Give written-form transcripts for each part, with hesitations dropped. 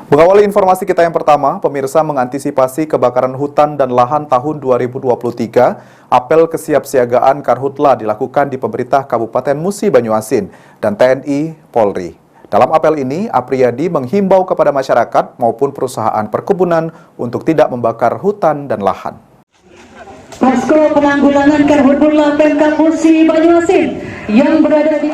Mengawali informasi kita yang pertama, pemirsa mengantisipasi kebakaran hutan dan lahan tahun 2023, apel kesiapsiagaan Karhutla dilakukan di pemerintah Kabupaten Musi Banyuasin dan TNI Polri. Dalam apel ini, Apriyadi menghimbau kepada masyarakat maupun perusahaan perkebunan untuk tidak membakar hutan dan lahan. Posko penanggulangan Karhutla Pemkab Musi Banyuasin yang berada di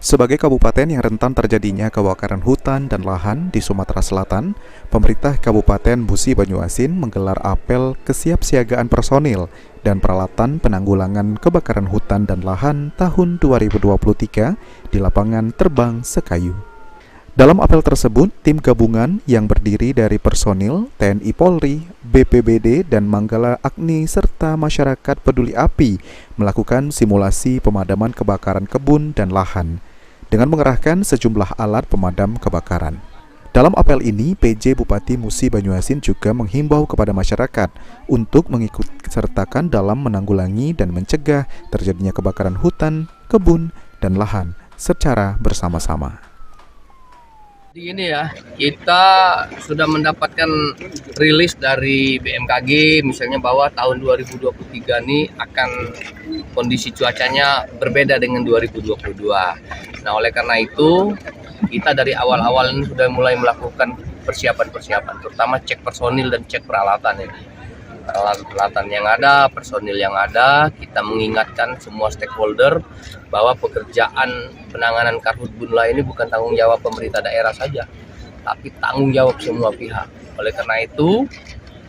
Sebagai kabupaten yang rentan terjadinya kebakaran hutan dan lahan di Sumatera Selatan, pemerintah Kabupaten Musi Banyuasin menggelar apel kesiapsiagaan personil dan peralatan penanggulangan kebakaran hutan dan lahan tahun 2023 di lapangan terbang Sekayu. Dalam apel tersebut, tim gabungan yang berdiri dari personil TNI Polri, BPBD, dan Manggala Agni serta masyarakat peduli api melakukan simulasi pemadaman kebakaran kebun dan lahan dengan mengerahkan sejumlah alat pemadam kebakaran. Dalam apel ini, PJ Bupati Musi Banyuasin juga menghimbau kepada masyarakat untuk mengikut sertakan dalam menanggulangi dan mencegah terjadinya kebakaran hutan, kebun, dan lahan secara bersama-sama. Di ini ya, kita sudah mendapatkan rilis dari BMKG misalnya bahwa tahun 2023 ini akan kondisi cuacanya berbeda dengan 2022. Nah, oleh karena itu kita dari awal-awal ini sudah mulai melakukan persiapan-persiapan, terutama cek personil dan cek peralatan ini. Peralatan yang ada, personil yang ada, kita mengingatkan semua stakeholder bahwa pekerjaan penanganan karhutla ini bukan tanggung jawab pemerintah daerah saja, tapi tanggung jawab semua pihak. Oleh karena itu,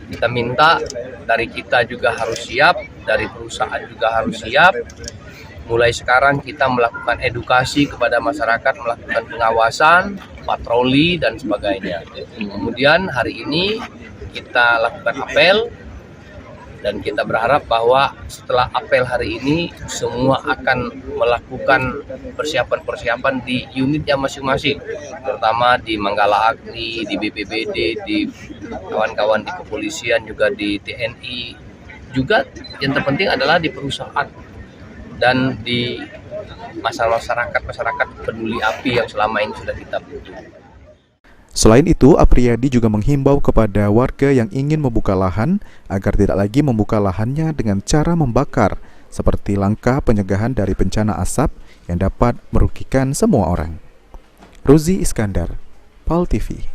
kita minta dari kita juga harus siap, dari perusahaan juga harus siap. Mulai sekarang kita melakukan edukasi kepada masyarakat, melakukan pengawasan, patroli, dan sebagainya. Kemudian hari ini kita lakukan apel, dan kita berharap bahwa setelah apel hari ini semua akan melakukan persiapan-persiapan di unitnya masing-masing, terutama di Manggala Agni, di BPBD, di kawan-kawan di kepolisian, juga di TNI, juga yang terpenting adalah di perusahaan dan di masyarakat peduli api yang selama ini sudah kita butuh. Selain itu, Apriyadi juga menghimbau kepada warga yang ingin membuka lahan agar tidak lagi membuka lahannya dengan cara membakar, seperti langkah pencegahan dari bencana asap yang dapat merugikan semua orang. Ruzi Iskandar, PAL TV.